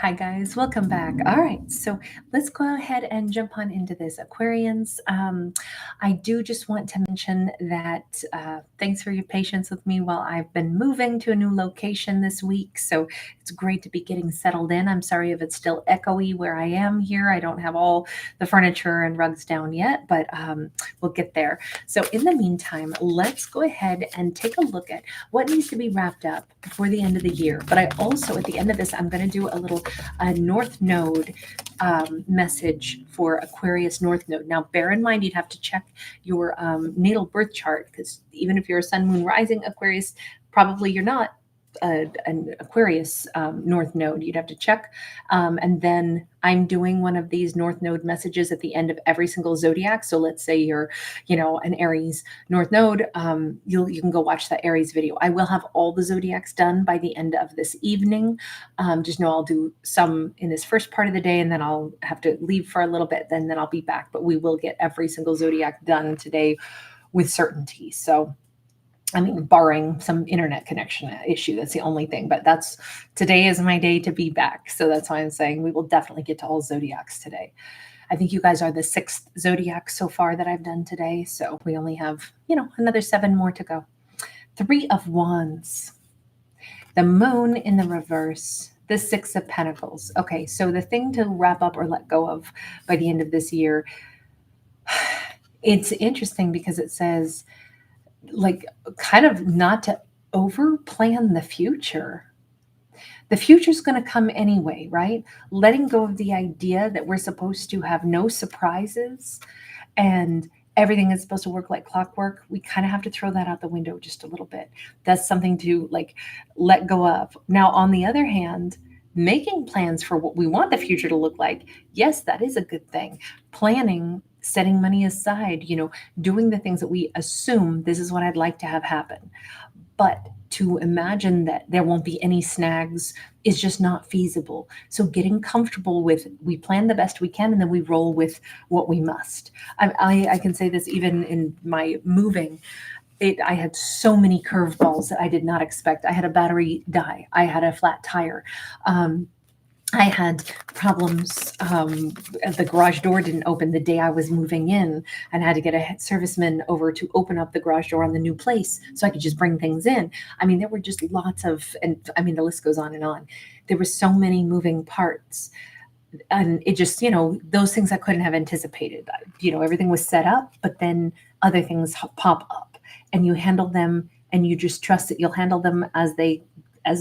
Hi guys, welcome back. All right, so let's go ahead and jump on into this Aquarians. I do just want to mention that thanks for your patience with me while I've been moving to a new location this week. So it's great to be getting settled in. I'm sorry if it's still echoey where I am here. I don't have all the furniture and rugs down yet, but we'll get there. So in the meantime, let's go ahead and take a look at what needs to be wrapped up before the end of the year. But I also, at the end of this, I'm going to do a North Node message for Aquarius North Node. Now, bear in mind, you'd have to check your natal birth chart because even if you're a Sun, Moon, Rising Aquarius, probably you're not an Aquarius North Node. You'd have to check. And then I'm doing one of these North Node messages at the end of every single zodiac. So let's say you're, an Aries North Node. You can go watch that Aries video. I will have all the zodiacs done by the end of this evening. Just know I'll do some in this first part of the day, and then I'll have to leave for a little bit. Then I'll be back. But we will get every single zodiac done today with certainty. So barring some internet connection issue, that's the only thing. But today is my day to be back. So that's why I'm saying we will definitely get to all zodiacs today. I think you guys are the 6th zodiac so far that I've done today. So we only have, another 7 more to go. 3 of Wands, the Moon in the reverse, the 6 of Pentacles. Okay, so the thing to wrap up or let go of by the end of this year, it's interesting because it says, kind of not to over plan the future. The future's going to come anyway, right? Letting go of the idea that we're supposed to have no surprises and everything is supposed to work like clockwork. We kind of have to throw that out the window just a little bit. That's something to let go of. Now, on the other hand, making plans for what we want the future to look like, yes, that is a good thing. Planning, setting money aside, doing the things that we assume this is what I'd like to have happen. But to imagine that there won't be any snags is just not feasible. So getting comfortable with, we plan the best we can and then we roll with what we must. I can say this even in my moving. I had so many curveballs that I did not expect. I had a battery die. I had a flat tire. I had problems. The garage door didn't open the day I was moving in, and I had to get a serviceman over to open up the garage door on the new place so I could just bring things in. There were just lots of, and the list goes on and on. There were so many moving parts. And it just, those things I couldn't have anticipated. Everything was set up, but then other things pop up and you handle them and you just trust that you'll handle them as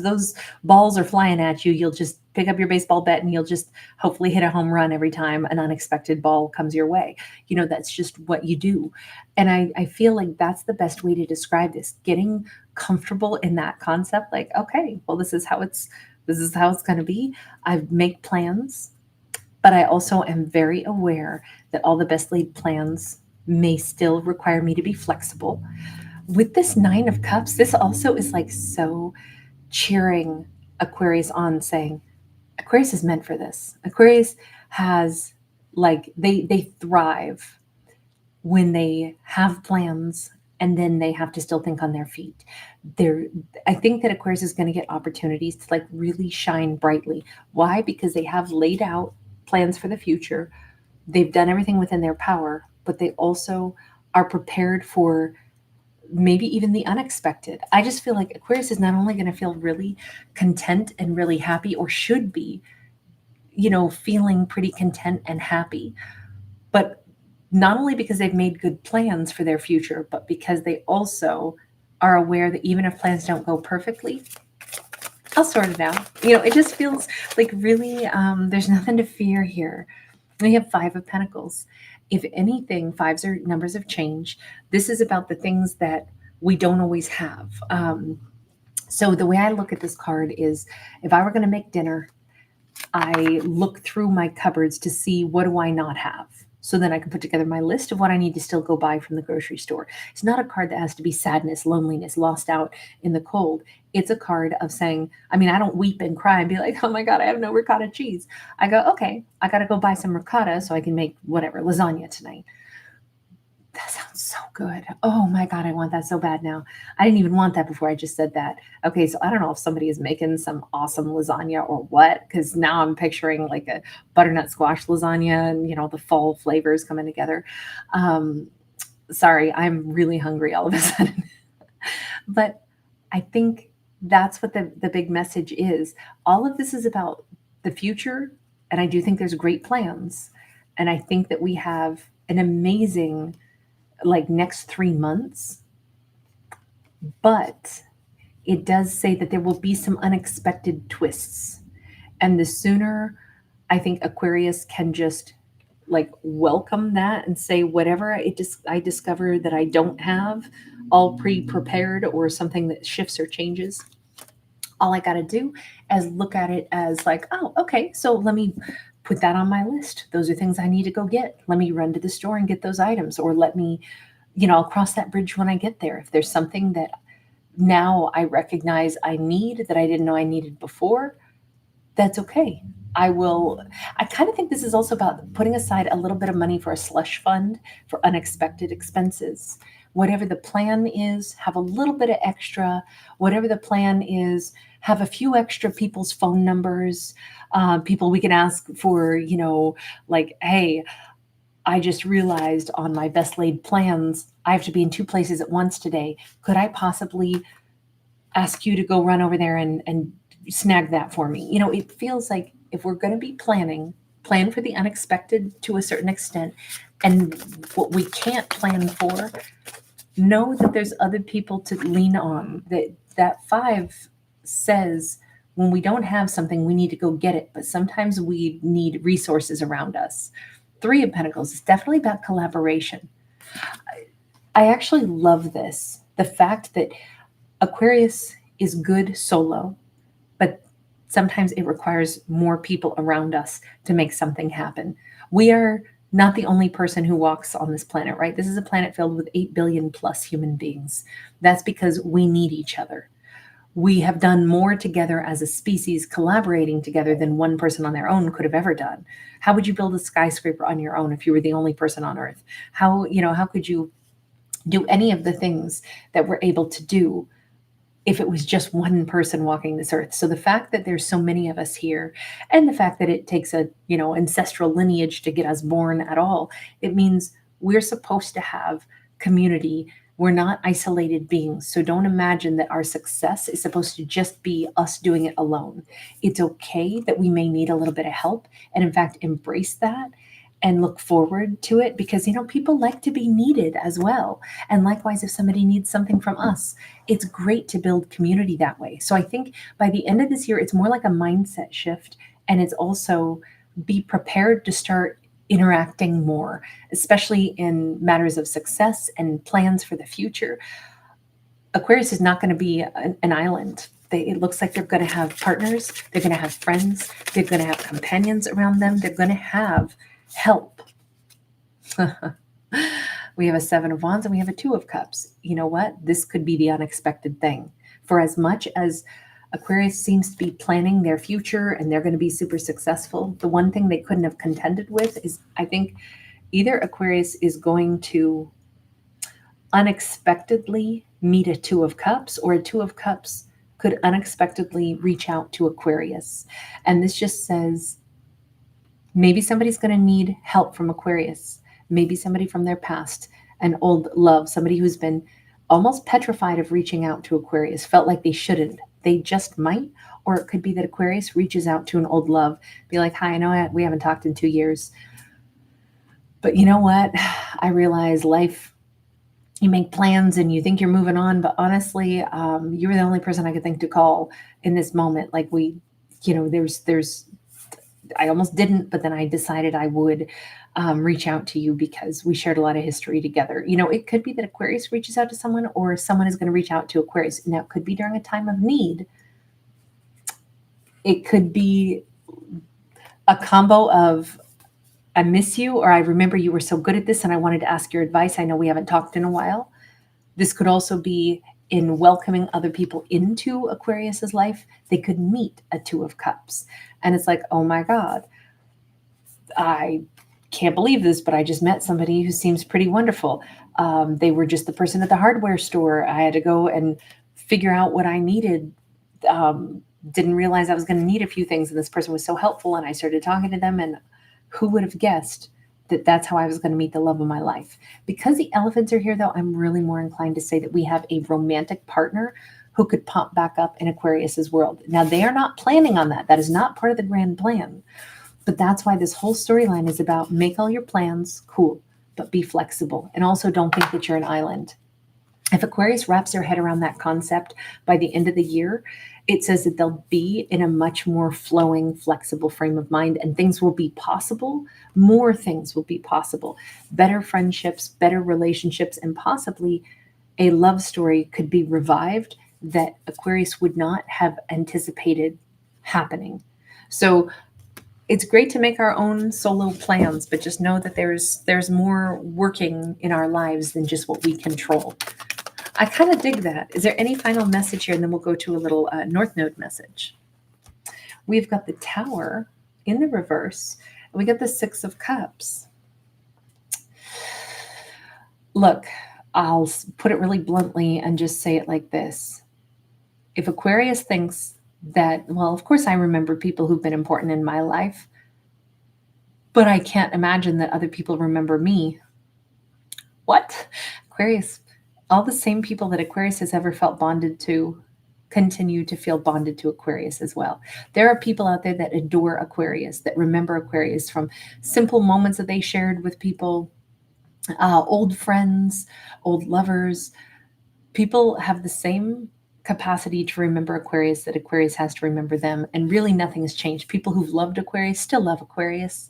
those balls are flying at you. You'll just pick up your baseball bat and you'll just hopefully hit a home run every time an unexpected ball comes your way. That's just what you do. And I feel like that's the best way to describe this, getting comfortable in that concept. Okay, well, this is how it's going to be. I make plans, but I also am very aware that all the best laid plans may still require me to be flexible. With this 9 of Cups, this also is so cheering Aquarius on, saying Aquarius is meant for this. Aquarius has they thrive when they have plans and then they have to still think on their feet. I think that Aquarius is going to get opportunities to really shine brightly. Why? Because they have laid out plans for the future. They've done everything within their power, but they also are prepared for maybe even the unexpected. I just feel like Aquarius is not only going to feel really content and really happy, or should be, feeling pretty content and happy, but not only because they've made good plans for their future, but because they also are aware that even if plans don't go perfectly, I'll sort it out. It just feels like really, there's nothing to fear here. We have 5 of Pentacles. If anything, 5s are numbers of change. This is about the things that we don't always have. So the way I look at this card is, if I were going to make dinner, I look through my cupboards to see what do I not have. So then I can put together my list of what I need to still go buy from the grocery store. It's not a card that has to be sadness, loneliness, lost out in the cold. It's a card of saying, I don't weep and cry and be like, oh my God, I have no ricotta cheese. I go, okay, I got to go buy some ricotta so I can make whatever, lasagna tonight. That sounds so good. Oh my God, I want that so bad now. I didn't even want that before I just said that. Okay, so I don't know if somebody is making some awesome lasagna or what, because now I'm picturing like a butternut squash lasagna and, the fall flavors coming together. Um, Sorry, I'm really hungry all of a sudden. But I think that's what the big message is. All of this is about the future, and I do think there's great plans. And I think that we have an amazing like next 3 months, but it does say that there will be some unexpected twists. And the sooner I think Aquarius can just like welcome that and say whatever I discover that I don't have all pre-prepared or something that shifts or changes, all I got to do is look at it as like, oh, okay, so let me put that on my list. Those are things I need to go get. Let me run to the store and get those items, or let me, I'll cross that bridge when I get there. If there's something that now I recognize I need that I didn't know I needed before, that's okay. I kind of think this is also about putting aside a little bit of money for a slush fund for unexpected expenses. Whatever the plan is, have a little bit of extra. Whatever the plan is, have a few extra people's phone numbers, people we can ask for, like, hey, I just realized on my best laid plans, I have to be in 2 places at once today. Could I possibly ask you to go run over there and snag that for me? It feels like if we're going to be planning, plan for the unexpected to a certain extent. And what we can't plan for, know that there's other people to lean on. That 5 says when we don't have something, we need to go get it. But sometimes we need resources around us. 3 of Pentacles is definitely about collaboration. I actually love this. The fact that Aquarius is good solo, but sometimes it requires more people around us to make something happen. We are not the only person who walks on this planet, right? This is a planet filled with 8 billion plus human beings. That's because we need each other. We have done more together as a species, collaborating together, than one person on their own could have ever done. How would you build a skyscraper on your own if you were the only person on Earth? How could you do any of the things that we're able to do if it was just one person walking this earth? So the fact that there's so many of us here, and the fact that it takes a, ancestral lineage to get us born at all, it means we're supposed to have community. We're not isolated beings. So don't imagine that our success is supposed to just be us doing it alone. It's okay that we may need a little bit of help, and in fact, embrace that and look forward to it, because people like to be needed as well. And likewise, if somebody needs something from us, it's great to build community that way. So I think by the end of this year, it's more like a mindset shift, and it's also be prepared to start interacting more, especially in matters of success and plans for the future. Aquarius is not going to be an island. It looks like they're going to have partners, they're going to have friends, they're going to have companions around them, they're going to have help. We have a 7 of Wands and we have a 2 of Cups. You know what? This could be the unexpected thing. For as much as Aquarius seems to be planning their future and they're going to be super successful, the one thing they couldn't have contended with is, I think, either Aquarius is going to unexpectedly meet a 2 of Cups, or a 2 of Cups could unexpectedly reach out to Aquarius. And this just says, maybe somebody's going to need help from Aquarius. Maybe somebody from their past, an old love, somebody who's been almost petrified of reaching out to Aquarius, felt like they shouldn't. They just might. Or it could be that Aquarius reaches out to an old love, be like, hi, I know we haven't talked in 2 years, but you know what? I realize life, you make plans and you think you're moving on, but honestly, you were the only person I could think to call in this moment. Like I almost didn't, but then I decided I would reach out to you because we shared a lot of history together. It could be that Aquarius reaches out to someone, or someone is going to reach out to Aquarius. Now, it could be during a time of need. It could be a combo of, I miss you, or I remember you were so good at this and I wanted to ask your advice. I know we haven't talked in a while. This could also be in welcoming other people into Aquarius's life. They could meet a 2 of Cups. And it's like, oh my God, I can't believe this, but I just met somebody who seems pretty wonderful. They were just the person at the hardware store. I had to go and figure out what I needed. Didn't realize I was going to need a few things, and this person was so helpful. And I started talking to them, and who would have guessed that that's how I was going to meet the love of my life? Because the elephants are here, though, I'm really more inclined to say that we have a romantic partner who could pop back up in Aquarius's world. Now, they are not planning on that. That is not part of the grand plan. But that's why this whole storyline is about make all your plans, cool, but be flexible. And also don't think that you're an island. If Aquarius wraps their head around that concept by the end of the year, it says that they'll be in a much more flowing, flexible frame of mind, and things will be possible. More things will be possible. Better friendships, better relationships, and possibly a love story could be revived that Aquarius would not have anticipated happening. So it's great to make our own solo plans, but just know that there's more working in our lives than just what we control. I kind of dig that. Is there any final message here? And then we'll go to a little North Node message. We've got the Tower in the reverse, and we got the Six of Cups. Look, I'll put it really bluntly and just say it like this. If Aquarius thinks that, well, of course I remember people who've been important in my life, but I can't imagine that other people remember me. What? Aquarius, all the same people that Aquarius has ever felt bonded to continue to feel bonded to Aquarius as well. There are people out there that adore Aquarius, that remember Aquarius from simple moments that they shared with people, old friends, old lovers. People have the same capacity to remember Aquarius that Aquarius has to remember them, and really nothing has changed. People who've loved Aquarius still love Aquarius.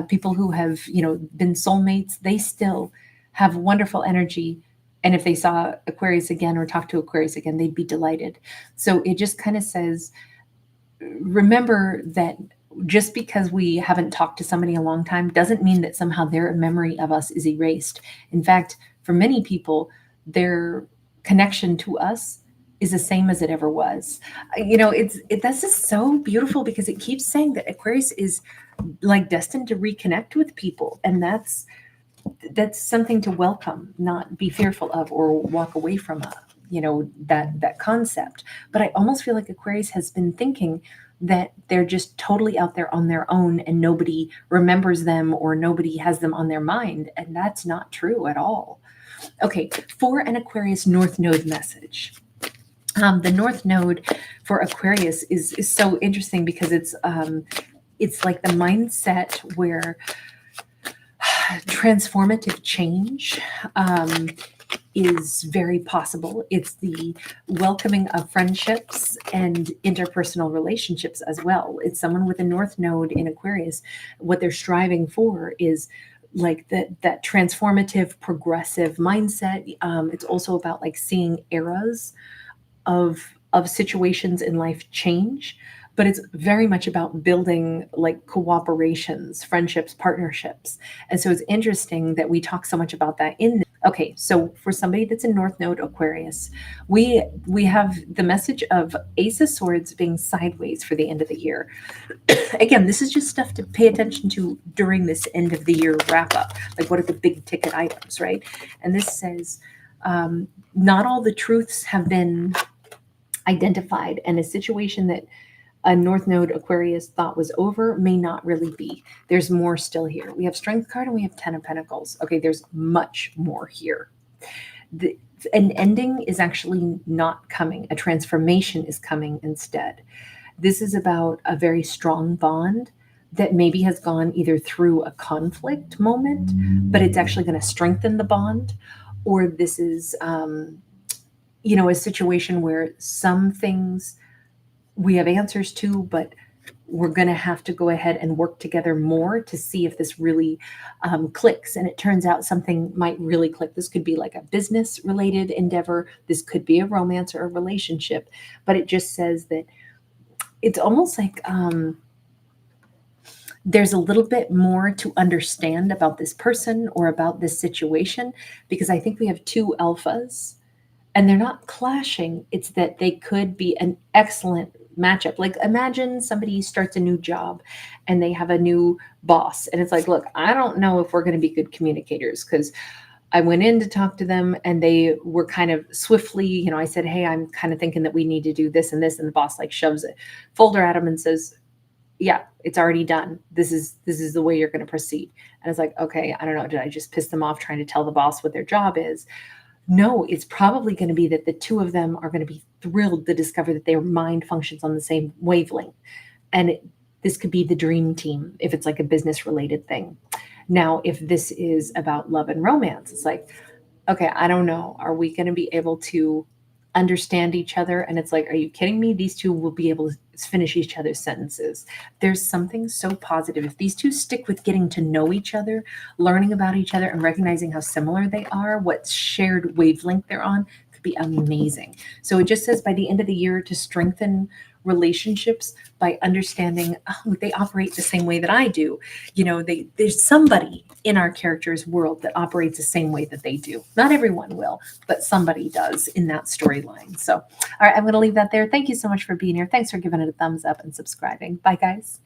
People who have, been soulmates, they still have wonderful energy. And if they saw Aquarius again or talked to Aquarius again, they'd be delighted. So it just kind of says, remember that just because we haven't talked to somebody a long time doesn't mean that somehow their memory of us is erased. In fact, for many people, their connection to us is the same as it ever was. That's just so beautiful because it keeps saying that Aquarius is like destined to reconnect with people. And that's something to welcome, not be fearful of or walk away from, that concept. But I almost feel like Aquarius has been thinking that they're just totally out there on their own and nobody remembers them or nobody has them on their mind. And that's not true at all. Okay, for an Aquarius North Node message. The North Node for Aquarius is so interesting because it's like the mindset where transformative change is very possible. It's the welcoming of friendships and interpersonal relationships as well. It's someone with a North Node in Aquarius. What they're striving for is like that transformative, progressive mindset. It's also about like seeing eras of situations in life change, but it's very much about building like cooperations, friendships, partnerships. And so it's interesting that we talk so much about that in this. Okay, so for somebody that's in North Node Aquarius, we have the message of Ace of Swords being sideways for the end of the year. Again, this is just stuff to pay attention to during this end of the year wrap up. Like, what are the big ticket items, right? And this says, not all the truths have been identified, and a situation that a North Node Aquarius thought was over may not really be. There's more still here. We have Strength card and we have Ten of Pentacles. Okay, there's much more here. An ending is actually not coming. A transformation is coming instead. This is about a very strong bond that maybe has gone either through a conflict moment, but it's actually going to strengthen the bond, or this is, a situation where some things we have answers to, but we're going to have to go ahead and work together more to see if this really clicks. And it turns out something might really click. This could be like a business related endeavor. This could be a romance or a relationship, but it just says that it's almost like there's a little bit more to understand about this person or about this situation, because I think we have two alphas and they're not clashing. It's that they could be an excellent matchup. Like imagine somebody starts a new job and they have a new boss and it's like, look, I don't know if we're going to be good communicators because I went in to talk to them and they were kind of swiftly, I said, hey, I'm kind of thinking that we need to do this and this. And the boss like shoves a folder at him and says, yeah, it's already done. This is the way you're going to proceed. And it's like, okay, I don't know. Did I just piss them off trying to tell the boss what their job is? No, it's probably going to be that the two of them are going to be thrilled to discover that their mind functions on the same wavelength. And this could be the dream team if it's like a business related thing. Now, if this is about love and romance, it's like, okay, I don't know. Are we going to be able to understand each other? And it's like, are you kidding me? These two will be able to finish each other's sentences. There's something so positive. If these two stick with getting to know each other, learning about each other, and recognizing how similar they are, what shared wavelength they're on, could be amazing. So it just says by the end of the year to strengthen relationships by understanding, oh, they operate the same way that I do. There's somebody in our character's world that operates the same way that they do. Not everyone will, but somebody does in that storyline. So, all right, I'm going to leave that there. Thank you so much for being here. Thanks for giving it a thumbs up and subscribing. Bye, guys.